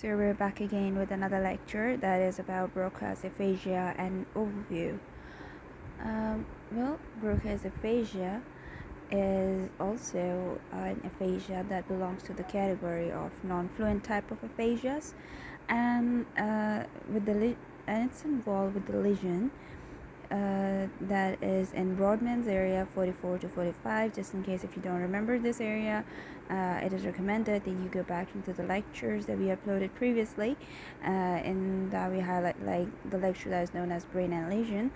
So we're back again with another lecture that is about Broca's aphasia and overview. Broca's aphasia is also an aphasia that belongs to the category of non-fluent type of aphasias, and and it's involved with the lesion that is in Brodmann's area 44 to 45. Just in case if you don't remember this area, it is recommended that you go back into the lectures that we uploaded previously, and that we highlight like the lecture that is known as brain and lesion.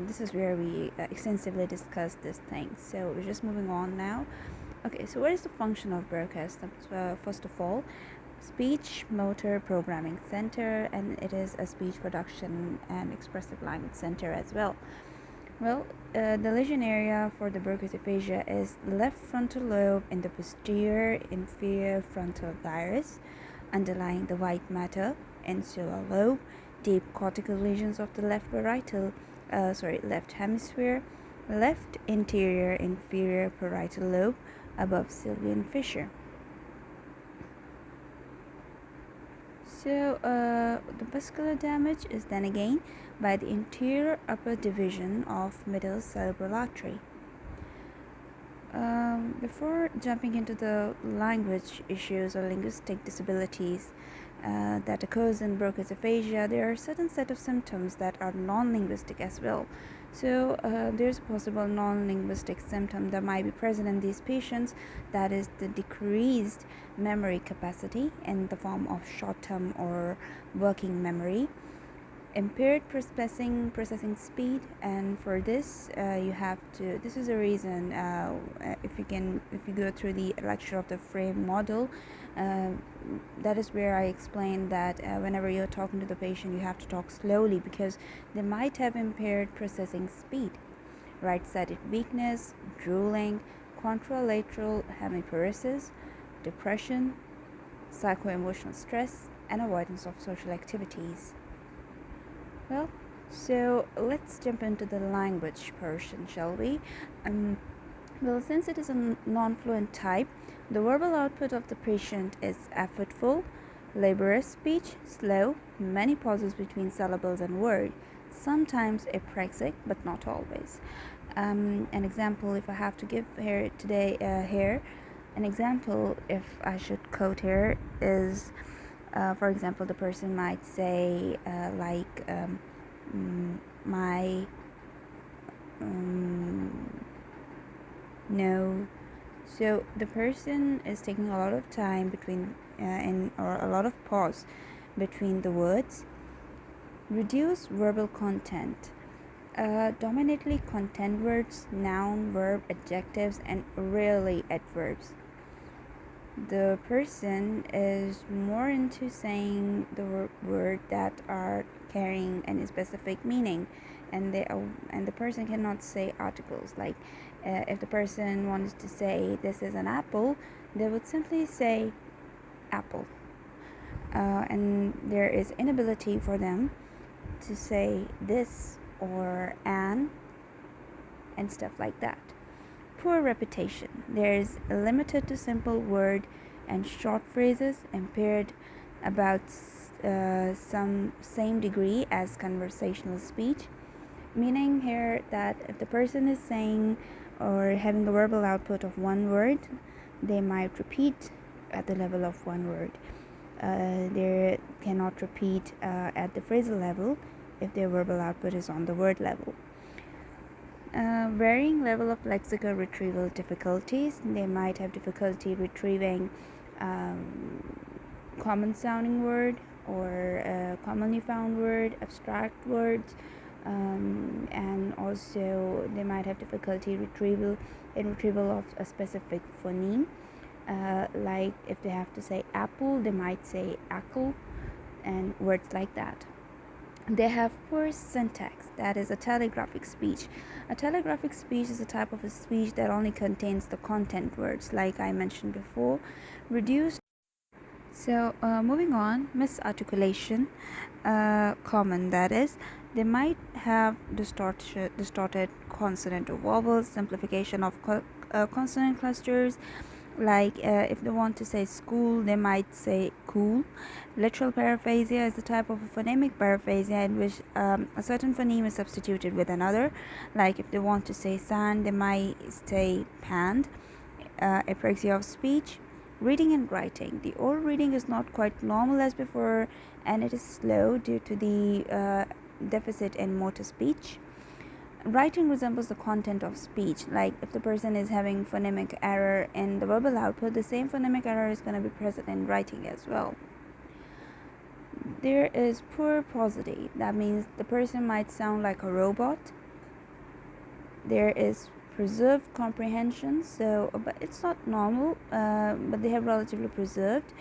This is where we extensively discuss this thing. So we're just moving on now. Okay, so what is the function of Broca? First of all, speech motor programming center, and it is a speech production and expressive language center as well. The lesion area for the Broca's aphasia is left frontal lobe in the posterior inferior frontal gyrus, underlying the white matter, insular lobe, deep cortical lesions of the left hemisphere, left interior inferior parietal lobe, above sylvian fissure. So the vascular damage is then again by the interior upper division of middle cerebral artery. Before jumping into the language issues or linguistic disabilities that occurs in Broca's aphasia, there are a certain set of symptoms that are non-linguistic as well. So there's a possible non-linguistic symptom that might be present in these patients, that is the decreased memory capacity in the form of short-term or working memory, impaired processing speed, and for this you have to, this is a reason if you go through the lecture of the frame model, that is where I explained that whenever you're talking to the patient, you have to talk slowly because they might have impaired processing speed, right-sided weakness, drooling, contralateral hemiparesis, depression, psycho-emotional stress, and avoidance of social activities. So let's jump into the language portion, shall we? Since it is a non-fluent type, the verbal output of the patient is effortful, laborious speech, slow, many pauses between syllables and words, sometimes apraxic, but not always. An example, if I have to give here today, an example, if I should quote here, is for example, the person might say no. So the person is taking a lot of time between or a lot of pause between the words. Reduce verbal content. Dominantly content words, noun, verb, adjectives, and rarely adverbs. The person is more into saying the word that are carrying any specific meaning, and the person cannot say articles. Like if the person wants to say this is an apple, they would simply say apple, and there is inability for them to say this or an and stuff like that. Poor repetition. There is limited to simple word and short phrases, impaired about some same degree as conversational speech, meaning here that if the person is saying or having a verbal output of one word, they might repeat at the level of one word. They cannot repeat at the phrasal level if their verbal output is on the word level. Varying level of lexical retrieval difficulties. They might have difficulty retrieving common sounding word or commonly found word, abstract words, and also they might have difficulty retrieval of a specific phoneme. Like if they have to say apple, they might say apple, and words like that. They have poor syntax, that is a telegraphic speech. A telegraphic speech is a type of a speech that only contains the content words, like I mentioned before. Reduced. So moving on, misarticulation, common, that is, they might have distorted consonant or vowels, simplification of consonant clusters. Like if they want to say school, they might say cool. Literal paraphasia is a type of phonemic paraphasia in which a certain phoneme is substituted with another. Like if they want to say sand, they might say panned. Apraxia of speech. Reading and writing. The old reading is not quite normal as before, and it is slow due to the deficit in motor speech. Writing resembles the content of speech. Like if the person is having phonemic error in the verbal output, the same phonemic error is going to be present in writing as well. There is poor prosody. That means the person might sound like a robot. There is preserved comprehension, but it's not normal, but they have relatively preserved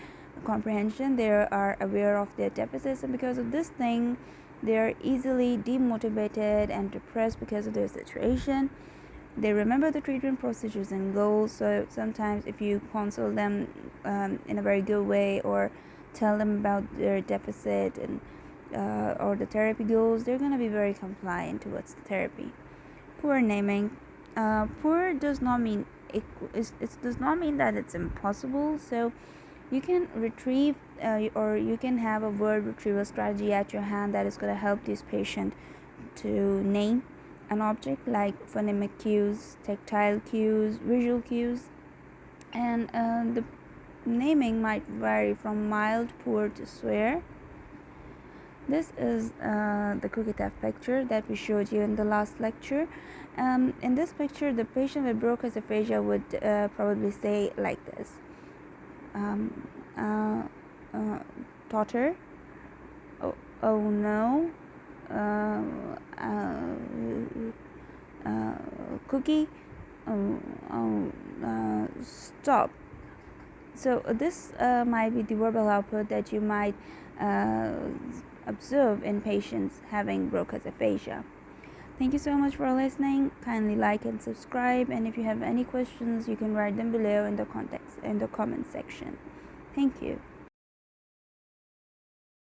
comprehension. They are aware of their deficits, and because of this thing they are easily demotivated and depressed because of their situation. They remember the treatment procedures and goals, so sometimes if you consult them in a very good way or tell them about their deficit and or the therapy goals, they're going to be very compliant towards the therapy. Poor naming. Poor does not mean it does not mean that it's impossible. So you can retrieve or you can have a word retrieval strategy at your hand that is going to help this patient to name an object, like phonemic cues, tactile cues, visual cues, and the naming might vary from mild, poor to swear. This is the cookie theft picture that we showed you in the last lecture. In this picture, the patient with Broca's aphasia would probably say like this: totter, oh no, cookie, stop. So this might be the verbal output that you might observe in patients having Broca's aphasia. Thank you so much for listening. Kindly like and subscribe, and if you have any questions, you can write them below in the comment section. Thank you.